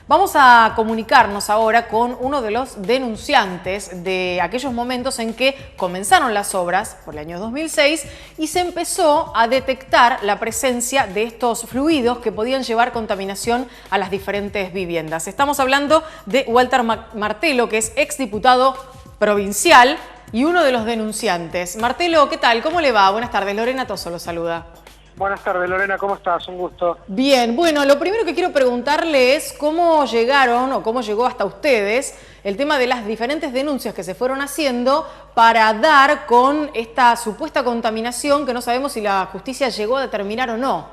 Vamos a comunicarnos ahora con uno de los denunciantes de aquellos momentos en que comenzaron las obras por el año 2006 y se empezó a detectar la presencia de estos fluidos que podían llevar contaminación a las diferentes viviendas. Estamos hablando de Walter Martelo, que es exdiputado provincial y uno de los denunciantes. Martelo, ¿qué tal? ¿Cómo le va? Buenas tardes. Lorena Tosso lo saluda. Buenas tardes, Lorena, ¿cómo estás? Un gusto. Bien, bueno, lo primero que quiero preguntarle es cómo llegaron o cómo llegó hasta ustedes el tema de las diferentes denuncias que se fueron haciendo para dar con esta supuesta contaminación que no sabemos si la justicia llegó a determinar o no.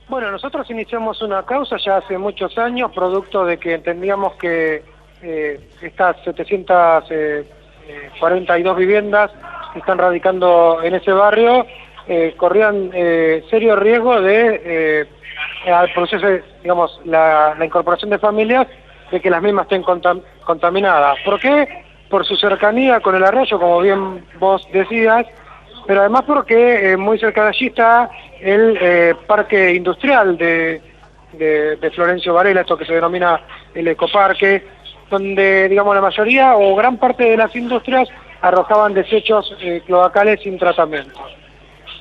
Bueno, nosotros iniciamos una causa ya hace muchos años, producto de que entendíamos que estas 742 viviendas que están radicando en ese barrio corrían serio riesgo de, al proceso, digamos, la incorporación de familias, de que las mismas estén contaminadas. ¿Por qué? Por su cercanía con el arroyo, como bien vos decías, pero además porque muy cerca de allí está el parque industrial de Florencio Varela, esto que se denomina el ecoparque, donde, digamos, la mayoría o gran parte de las industrias arrojaban desechos cloacales sin tratamiento.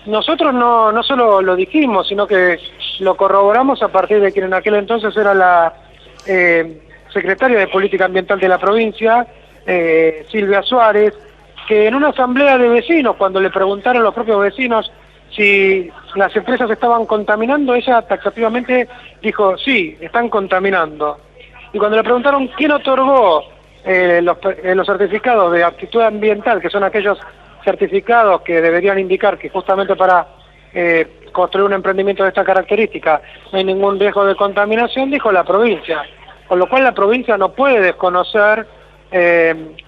Nosotros no solo lo dijimos, sino que lo corroboramos a partir de quien en aquel entonces era la secretaria de Política Ambiental de la provincia, Silvia Suárez, que en una asamblea de vecinos, cuando le preguntaron a los propios vecinos si las empresas estaban contaminando, ella taxativamente dijo, sí, están contaminando. Y cuando le preguntaron quién otorgó los certificados de aptitud ambiental, que son aquellos certificados que deberían indicar que justamente para construir un emprendimiento de esta característica no hay ningún riesgo de contaminación, dijo la provincia. Con lo cual la provincia no puede desconocer,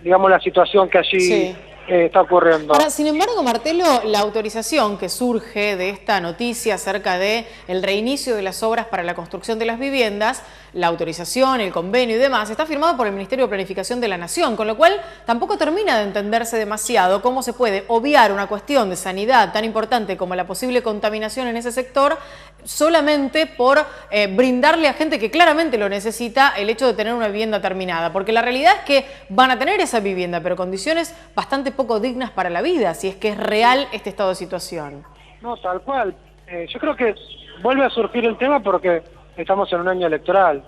digamos, la situación que allí está ocurriendo. Ahora, sin embargo, Martelo, la autorización que surge de esta noticia acerca de el reinicio de las obras para la construcción de las viviendas, la autorización, el convenio y demás, está firmado por el Ministerio de Planificación de la Nación, con lo cual tampoco termina de entenderse demasiado cómo se puede obviar una cuestión de sanidad tan importante como la posible contaminación en ese sector solamente por brindarle a gente que claramente lo necesita el hecho de tener una vivienda terminada, porque la realidad es que van a tener esa vivienda, pero condiciones bastante poco dignas para la vida, si es que es real este estado de situación. No, tal cual. Yo creo que vuelve a surgir el tema porque estamos en un año electoral.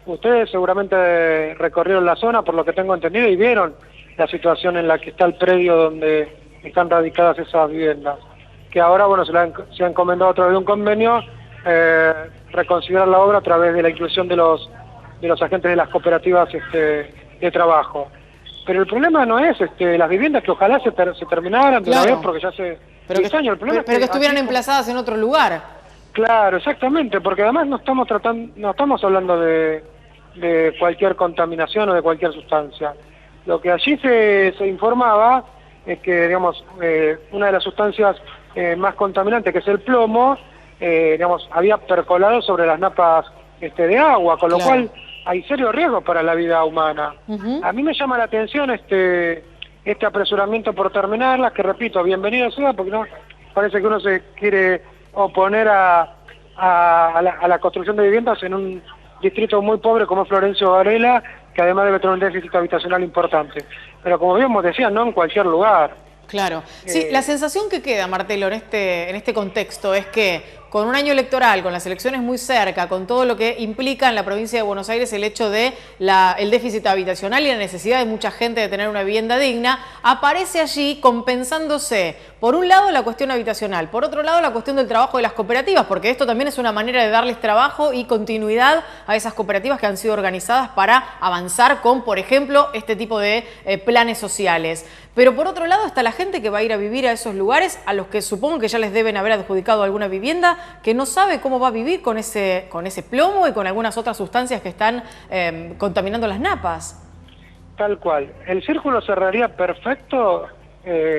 Ustedes seguramente recorrieron la zona, por lo que tengo entendido, y vieron la situación en la que está el predio donde están radicadas esas viviendas. Que ahora, bueno, se ha encomendado a través de un convenio reconsiderar la obra a través de la inclusión de los agentes de las cooperativas de trabajo. Pero el problema no es las viviendas que ojalá se terminaran de una vez, porque ya hace 10 años. El problema es que estuvieran emplazadas en otro lugar. Claro, exactamente, porque además no estamos hablando de cualquier contaminación o de cualquier sustancia. Lo que allí se informaba es que, digamos, una de las sustancias más contaminantes, que es el plomo, digamos, había percolado sobre las napas de agua, con lo cual hay serio riesgo para la vida humana. A mí me llama la atención este apresuramiento por terminarlas, que repito, bienvenido sea, porque no parece que uno se quiere oponer a la construcción de viviendas en un distrito muy pobre como es Florencio Varela, que además debe tener un déficit habitacional importante. Pero como bien vos decías, no en cualquier lugar. Claro. Sí, la sensación que queda, Martelo, en este contexto es que con un año electoral, con las elecciones muy cerca, con todo lo que implica en la provincia de Buenos Aires el hecho de el déficit habitacional y la necesidad de mucha gente de tener una vivienda digna, aparece allí compensándose, por un lado, la cuestión habitacional, por otro lado, la cuestión del trabajo de las cooperativas, porque esto también es una manera de darles trabajo y continuidad a esas cooperativas que han sido organizadas para avanzar con, por ejemplo, este tipo de planes sociales. Pero por otro lado está la gente que va a ir a vivir a esos lugares, a los que supongo que ya les deben haber adjudicado alguna vivienda, que no sabe cómo va a vivir con ese plomo y con algunas otras sustancias que están contaminando las napas. Tal cual. El círculo cerraría perfecto,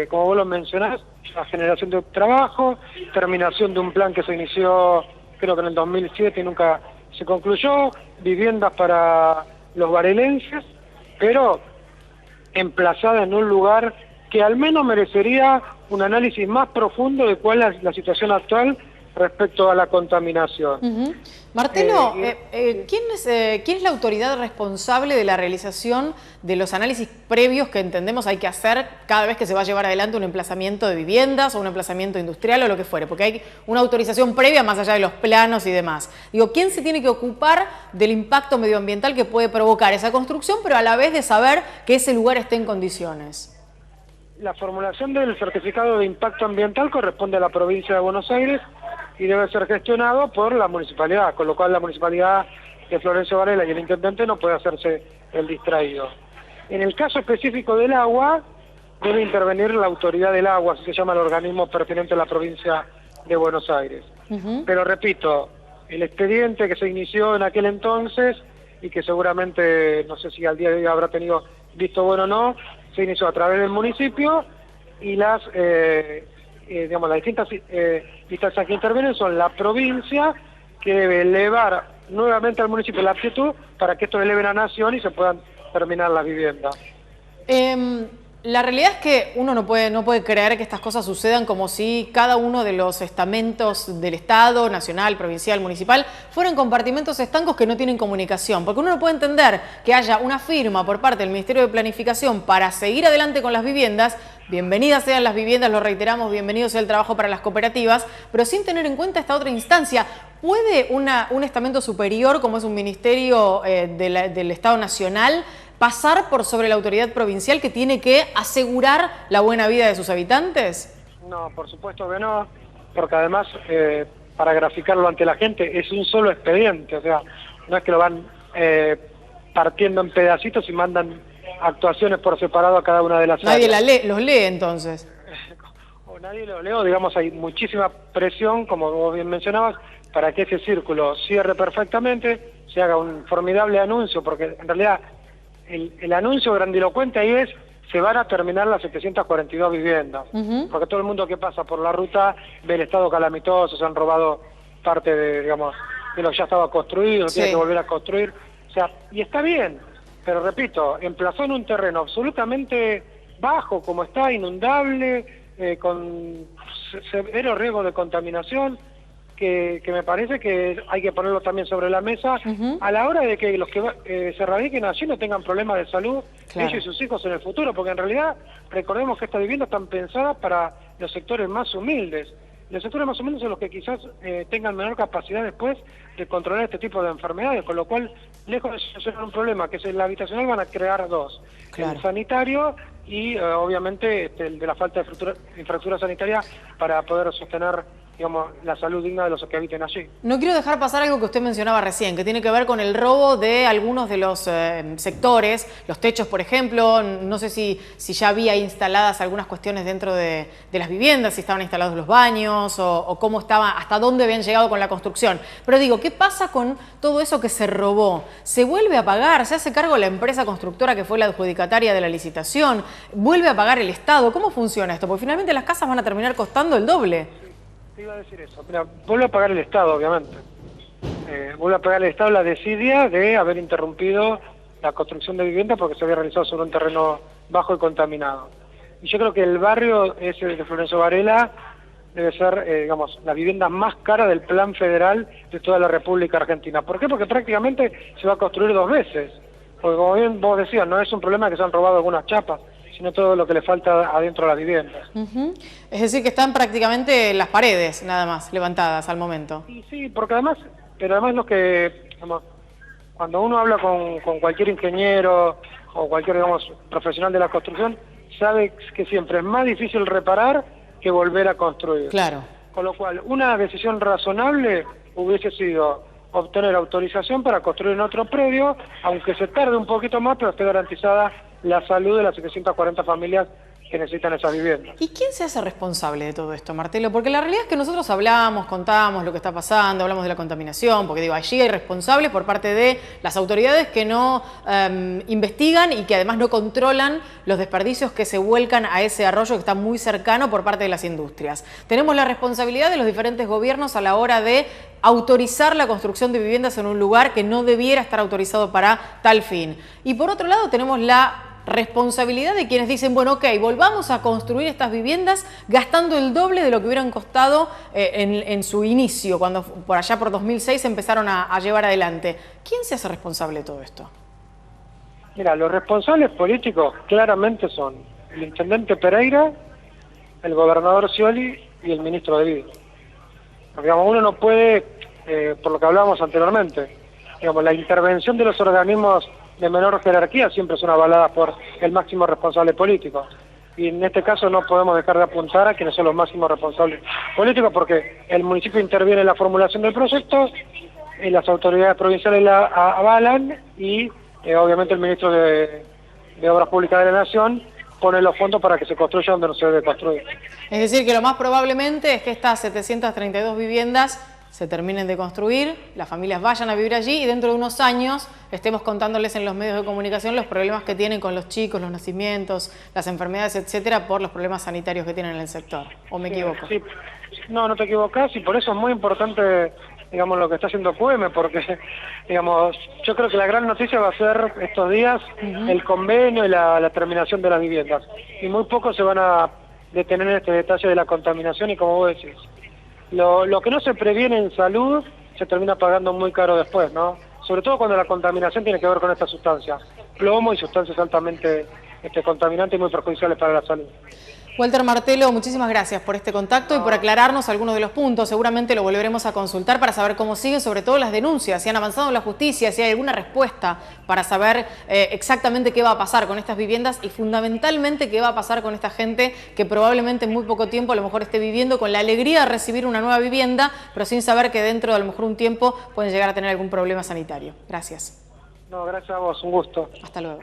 como vos lo mencionás, la generación de trabajo, terminación de un plan que se inició creo que en el 2007 y nunca se concluyó, viviendas para los varelenses, pero emplazada en un lugar que al menos merecería un análisis más profundo de cuál es la situación actual respecto a la contaminación. Martelo, ¿quién es la autoridad responsable de la realización de los análisis previos que entendemos hay que hacer cada vez que se va a llevar adelante un emplazamiento de viviendas o un emplazamiento industrial o lo que fuere? Porque hay una autorización previa más allá de los planos y demás. Digo, ¿quién se tiene que ocupar del impacto medioambiental que puede provocar esa construcción, pero a la vez de saber que ese lugar esté en condiciones? La formulación del certificado de impacto ambiental corresponde a la provincia de Buenos Aires y debe ser gestionado por la municipalidad, con lo cual la municipalidad de Florencio Varela y el intendente no puede hacerse el distraído. En el caso específico del agua, debe intervenir la autoridad del agua, así se llama el organismo pertinente a la provincia de Buenos Aires. Pero repito, el expediente que se inició en aquel entonces y que seguramente, no sé si al día de hoy habrá tenido visto bueno o no, se inició a través del municipio y las distintas instancias que intervienen son la provincia, que debe elevar nuevamente al municipio la aptitud para que esto eleve la nación y se puedan terminar las viviendas. La realidad es que uno no puede creer que estas cosas sucedan como si cada uno de los estamentos del Estado, nacional, provincial, municipal, fueran compartimentos estancos que no tienen comunicación. Porque uno no puede entender que haya una firma por parte del Ministerio de Planificación para seguir adelante con las viviendas. Bienvenidas sean las viviendas, lo reiteramos, bienvenido sea el trabajo para las cooperativas, pero sin tener en cuenta esta otra instancia. ¿Puede un estamento superior, como es un ministerio del Estado Nacional, pasar por sobre la autoridad provincial que tiene que asegurar la buena vida de sus habitantes? No, por supuesto que no, porque además, para graficarlo ante la gente, es un solo expediente, o sea, no es que lo van partiendo en pedacitos y mandan actuaciones por separado a cada una de las áreas. Nadie los lee entonces. O nadie los lee, digamos, hay muchísima presión, como vos bien mencionabas, para que ese círculo cierre perfectamente, se haga un formidable anuncio, porque en realidad el anuncio grandilocuente ahí es: se van a terminar las 742 viviendas, porque todo el mundo que pasa por la ruta ve el estado calamitoso, se han robado parte de lo que ya estaba construido, tiene que volver a construir, o sea, y está bien, pero repito, emplazó en un terreno absolutamente bajo, como está, inundable, con severo riesgo de contaminación, que me parece que hay que ponerlo también sobre la mesa a la hora de que los que se radiquen allí no tengan problemas de salud, ellos y sus hijos en el futuro, porque en realidad recordemos que estas viviendas están pensadas para los sectores más humildes. Los sectores más humildes son los que quizás tengan menor capacidad después de controlar este tipo de enfermedades, con lo cual, lejos de solucionar un problema que es el habitacional, van a crear dos: el sanitario y obviamente el de la falta de infraestructura sanitaria para poder sostener la salud digna de los que habiten allí. No quiero dejar pasar algo que usted mencionaba recién, que tiene que ver con el robo de algunos de los sectores, los techos, por ejemplo. No sé si ya había instaladas algunas cuestiones dentro de las viviendas, si estaban instalados los baños o cómo estaba, hasta dónde habían llegado con la construcción. Pero digo, ¿qué pasa con todo eso que se robó? ¿Se vuelve a pagar? ¿Se hace cargo la empresa constructora que fue la adjudicataria de la licitación? ¿Vuelve a pagar el Estado? ¿Cómo funciona esto? Porque finalmente las casas van a terminar costando el doble. Te iba a decir eso. Mira, vuelve a pagar el Estado, obviamente. Vuelve a pagar el Estado la desidia de haber interrumpido la construcción de viviendas porque se había realizado sobre un terreno bajo y contaminado. Y yo creo que el barrio ese de Florencio Varela debe ser, la vivienda más cara del plan federal de toda la República Argentina. ¿Por qué? Porque prácticamente se va a construir dos veces. Porque como bien vos decías, no es un problema que se han robado algunas chapas, sino todo lo que le falta adentro de las viviendas. Es decir, que están prácticamente las paredes, nada más, levantadas al momento. Y sí, porque además los que, cuando uno habla con cualquier ingeniero o cualquier, profesional de la construcción, sabe que siempre es más difícil reparar que volver a construir. Claro. Con lo cual, una decisión razonable hubiese sido obtener autorización para construir en otro predio, aunque se tarde un poquito más, pero esté garantizada la salud de las 740 familias que necesitan esas viviendas. ¿Y quién se hace responsable de todo esto, Martelo? Porque la realidad es que nosotros hablamos, contamos lo que está pasando, hablamos de la contaminación, porque allí hay responsables por parte de las autoridades que no investigan y que además no controlan los desperdicios que se vuelcan a ese arroyo que está muy cercano por parte de las industrias. Tenemos la responsabilidad de los diferentes gobiernos a la hora de autorizar la construcción de viviendas en un lugar que no debiera estar autorizado para tal fin. Y por otro lado tenemos la responsabilidad de quienes dicen, bueno, ok, volvamos a construir estas viviendas gastando el doble de lo que hubieran costado en su inicio, cuando por allá por 2006 empezaron a llevar adelante. ¿Quién se hace responsable de todo esto? Mira, los responsables políticos claramente son el intendente Pereira, el gobernador Scioli y el ministro de Vida. Porque, digamos, uno no puede, por lo que hablábamos anteriormente, digamos, la intervención de los organismos de menor jerarquía siempre son avaladas por el máximo responsable político. Y en este caso no podemos dejar de apuntar a quienes son los máximos responsables políticos, porque el municipio interviene en la formulación del proyecto, las autoridades provinciales la avalan y obviamente el ministro de Obras Públicas de la Nación pone los fondos para que se construya donde no se debe construir. Es decir, que lo más probablemente es que estas 732 viviendas se terminen de construir, las familias vayan a vivir allí y dentro de unos años estemos contándoles en los medios de comunicación los problemas que tienen con los chicos, los nacimientos, las enfermedades, etcétera, por los problemas sanitarios que tienen en el sector. ¿O me equivoco? Sí. No te equivocás, y por eso es muy importante, digamos, lo que está haciendo QM, porque, digamos, yo creo que la gran noticia va a ser estos días el convenio y la terminación de las viviendas. Y muy pocos se van a detener en este detalle de la contaminación y como vos decís. Lo que no se previene en salud se termina pagando muy caro después, ¿no? Sobre todo cuando la contaminación tiene que ver con estas sustancias, plomo y sustancias altamente contaminantes y muy perjudiciales para la salud. Walter Martelo, muchísimas gracias por este contacto y por aclararnos algunos de los puntos. Seguramente lo volveremos a consultar para saber cómo siguen, sobre todo las denuncias, si han avanzado en la justicia, si hay alguna respuesta para saber exactamente qué va a pasar con estas viviendas y fundamentalmente qué va a pasar con esta gente que probablemente en muy poco tiempo a lo mejor esté viviendo con la alegría de recibir una nueva vivienda, pero sin saber que dentro de a lo mejor un tiempo pueden llegar a tener algún problema sanitario. Gracias. No, gracias a vos, un gusto. Hasta luego.